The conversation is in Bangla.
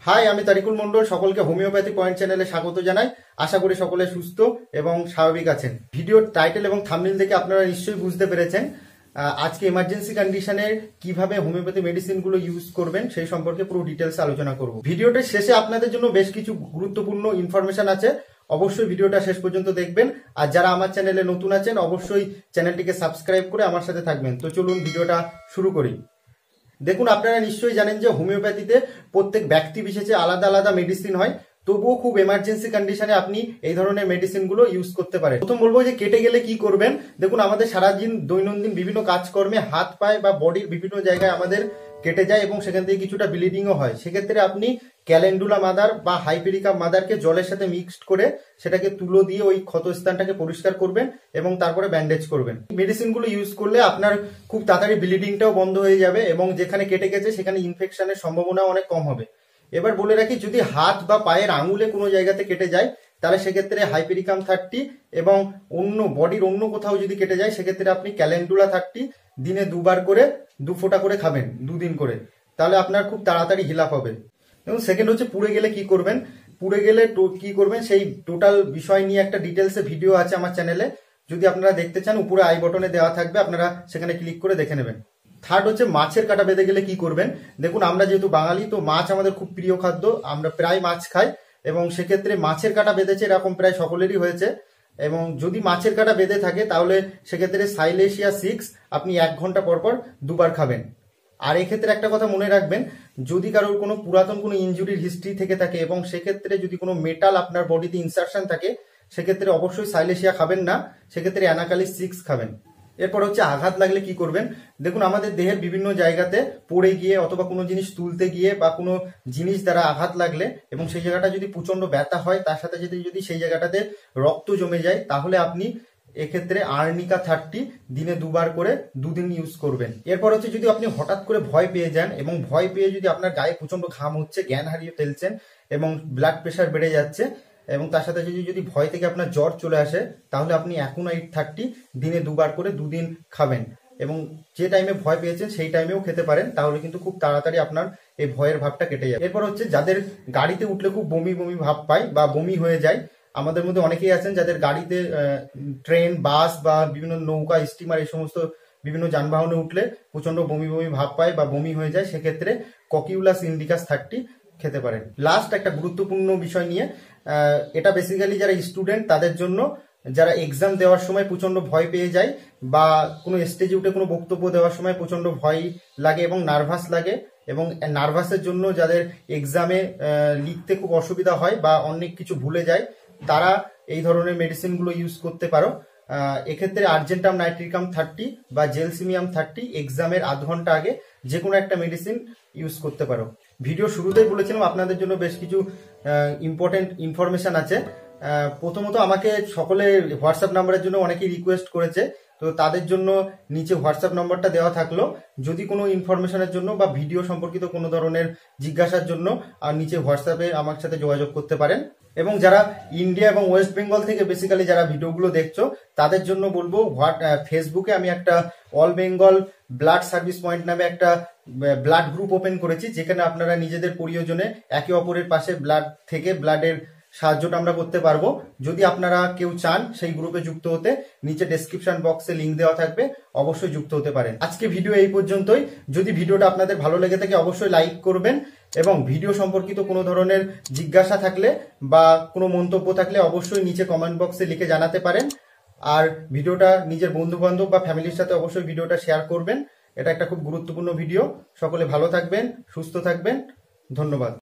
হাই, আমি তারিকুল মন্ডল। সকলকে হোমিওপ্যাথি পয়েন্ট চ্যানেলে স্বাগত জানাই। আশা করি সকলে সুস্থ এবং স্বাভাবিক আছেন। ভিডিওর টাইটেল এবং থাম্বনেল দেখে আপনারা নিশ্চয়ই বুঝতে পেরেছেন আজকে এমার্জেন্সি কন্ডিশনে কিভাবে হোমিওপ্যাথি মেডিসিনগুলো ইউজ করবেন সেই সম্পর্কে পুরো ডিটেলস আলোচনা করব। ভিডিওটার শেষে আপনাদের জন্য বেশ কিছু গুরুত্বপূর্ণ ইনফরমেশন আছে, অবশ্যই ভিডিওটা শেষ পর্যন্ত দেখবেন। আর যারা আমার চ্যানেলে নতুন আছেন অবশ্যই চ্যানেলটিকে সাবস্ক্রাইব করে আমার সাথে থাকবেন। তো চলুন ভিডিওটা শুরু করি। দেখুন, আপনারা নিশ্চয়ই জানেন যে হোমিওপ্যাথিতে প্রত্যেক ব্যক্তি বিশেষে আলাদা আলাদা মেডিসিন হয়, তবুও খুব এমার্জেন্সি কন্ডিশনে আপনি এই ধরনের মেডিসিনগুলো ইউজ করতে পারেন। প্রথম বলবো যে কেটে গেলে কি করবেন। দেখুন, আমাদের সারাদিন দৈনন্দিন বিভিন্ন কাজকর্মে হাত পায়ে বা বডির বিভিন্ন জায়গায় আমাদের কেটে যায় এবং সেখান থেকে কিছুটা ব্লিডিংও হয়। সেক্ষেত্রে আপনি ক্যালেন্ডুলা মাদার বা হাইপেরিকাম মাদারকে জলের সাথে মিক্সড করে সেটাকে তুলো দিয়ে ওই ক্ষতস্থানটাকে পরিষ্কার করবেন এবং তারপরে ব্যান্ডেজ করবেন। মেডিসিনগুলো ইউজ করলে আপনার খুব তাড়াতাড়ি ব্লিডিংটাও বন্ধ হয়ে যাবে এবং যেখানে কেটে গেছে সেখানে ইনফেকশনের সম্ভাবনাও অনেক কম হবে। এবার বলে রাখি, যদি হাত বা পায়ের আঙুলে কোনো জায়গাতে কেটে যায় তাহলে সেক্ষেত্রে হাইপেরিকাম 30 এবং অন্য বডির অন্য কোথাও যদি কেটে যায় সেক্ষেত্রে আপনি ক্যালেন্ডুলা 30 দিনে 2 বার করে 2 ফোঁটা করে খাবেন, 2 দিন করে, তাহলে আপনার খুব তাড়াতাড়ি হিল আপ হবে। এবং সেকেন্ড হচ্ছে পুড়ে গেলে কি করবেন। পুড়ে গেলে কি করবেন সেই টোটাল বিষয় নিয়ে একটা ডিটেলসে ভিডিও আছে আমার চ্যানেলে, যদি আপনারা দেখতে চান উপরে আই বটনে দেওয়া থাকবে, আপনারা সেখানে ক্লিক করে দেখে নেবেন। থার্ড হচ্ছে মাছের কাঁটা বেঁধে গেলে কি করবেন। দেখুন, আমরা যেহেতু বাঙালি তো মাছ আমাদের খুব প্রিয় খাদ্য, আমরা প্রায় মাছ খাই এবং সেক্ষেত্রে মাছের কাঁটা বেঁধেছে এরকম প্রায় সকলেরই হয়েছে। এবং যদি মাছের কাঁটা বেঁধে থাকে তাহলে সেক্ষেত্রে সাইলেশিয়া 6 আপনি 1 ঘন্টা পর পর 2 বার খাবেন। আর এক্ষেত্রে একটা কথা মনে রাখবেন, যদি কারোর কোনো পুরাতন কোনো ইনজুরির হিস্ট্রি থেকে থাকে এবং সেক্ষেত্রে যদি কোনো মেটাল আপনার বডিতে ইনসারশন থাকে সেক্ষেত্রে অবশ্যই সাইলেশিয়া খাবেন না, সেক্ষেত্রে অ্যানাকালিস 6 খাবেন। এরপর হচ্ছে আঘাত লাগলে কি করবেন। দেখুন, আমাদের দেহের বিভিন্ন জায়গাতে পড়ে গিয়ে অথবা কোনো জিনিস তুলতে গিয়ে বা কোনো জিনিস দ্বারা আঘাত লাগলে এবং সেই জায়গাটা যদি প্রচন্ড ব্যথা হয়, তার সাথে যদি সেই জায়গাটাতে রক্ত জমে যায় তাহলে আপনি এক্ষেত্রে আর্নিকা 30 দিনে 2 বার করে 2 দিন ইউজ করবেন। এরপর হচ্ছে যদি আপনি হঠাৎ করে ভয় পেয়ে যান এবং ভয় পেয়ে যদি আপনার গায়ে প্রচন্ড ঘাম হচ্ছে, জ্ঞান হারিয়ে ফেলছেন এবং ব্লাড প্রেশার বেড়ে যাচ্ছে এবং তার সাথে যদি ভয় থেকে আপনার জ্বর চলে আসে তাহলে আপনি অ্যাকুনাইট 30 দিনে 2 বার করে 2 দিন খাবেন এবং যে টাইমে ভয় পেয়েছেন সেই টাইমেও খেতে পারেন, তাহলে কিন্তু খুব তাড়াতাড়ি আপনার এই ভয়ের ভাবটা কেটে যাবে। এরপর হচ্ছে যাদের গাড়িতে উঠলে খুব বমি বমি ভাব পায় বা বমি হয়ে যায়, আমাদের মধ্যে অনেকেই আছেন যাদের গাড়িতে ট্রেন, বাস বা বিভিন্ন নৌকা, স্টিমার এই সমস্ত বিভিন্ন যানবাহনে উঠলে প্রচন্ড বমি বমি ভাব পায় বা বমি হয়ে যায়, সেক্ষেত্রে ককিউলাস ইন্ডিকাস 30 খেতে পারেন। লাস্ট একটা গুরুত্বপূর্ণ বিষয় নিয়ে, এটা বেসিক্যালি যারা স্টুডেন্ট তাদের জন্য, যারা এক্সাম দেওয়ার সময় প্রচন্ড ভয় পেয়ে যায় বা কোনো স্টেজে উঠে কোনো বক্তব্য দেওয়ার সময় প্রচন্ড ভয় লাগে এবং নার্ভাস লাগে, এবং নার্ভাসের জন্য যাদের এক্সামে লিখতে খুব অসুবিধা হয় বা অনেক কিছু ভুলে যায়, তারা এই ধরনের মেডিসিনগুলো ইউজ করতে পারো। এক্ষেত্রে আর্জেন্টাম নাইট্রিকাম 30 বা জেলসিমিয়াম 30 এক্সামের আধ ঘন্টা আগে যে কোনো একটা মেডিসিন ইউজ করতে পারো। ভিডিও শুরুতেই বলেছিলাম আপনাদের জন্য বেশ কিছু ইম্পর্টেন্ট ইনফরমেশন আছে। প্রথমত আমাকে সকলে হোয়াটসঅ্যাপ নাম্বারের জন্য অনেকেই রিকোয়েস্ট করেছে, তো তাদের জন্য নিচে হোয়াটসঅ্যাপ নাম্বারটা দেওয়া থাকলো। যদি কোনো ইনফরমেশনের জন্য বা ভিডিও সম্পর্কিত কোনো ধরনের জিজ্ঞাসার জন্য আর নিচে হোয়াটসঅ্যাপে আমার সাথে যোগাযোগ করতে পারেন। এবং যারা ইন্ডিয়া এবং ওয়েস্ট বেঙ্গল থেকে বেসিক্যালি যারা ভিডিওগুলো দেখছো তাদের জন্য বলবো, ফেসবুকে আমি একটা all Bengal blood service point নামে একটা ব্লাড গ্রুপ ওপেন করেছি, যেখানে আপনারা নিজেদের প্রয়োজনে একে অপরের পাশে ব্লাড থেকে ব্লাডের সাহায্যটা আমরা করতে পারবো। যদি আপনারা কেউ চান সেই গ্রুপে যুক্ত হতে, নিচে ডেসক্রিপশন বক্সে লিঙ্ক দেওয়া থাকবে, অবশ্যই যুক্ত হতে পারেন। আজকে ভিডিও এই পর্যন্তই। যদি ভিডিওটা আপনাদের ভালো লেগে থাকে অবশ্যই লাইক করবেন এবং ভিডিও সম্পর্কিত কোনো ধরনের জিজ্ঞাসা থাকলে বা কোনো মন্তব্য থাকলে অবশ্যই নিচে কমেন্ট বক্সে লিখে জানাতে পারেন। আর ভিডিওটা নিজের বন্ধু বান্ধব বা ফ্যামিলির সাথে অবশ্যই ভিডিওটা শেয়ার করবেন। এটা একটা খুব গুরুত্বপূর্ণ ভিডিও। সকলে ভালো থাকবেন, সুস্থ থাকবেন। ধন্যবাদ।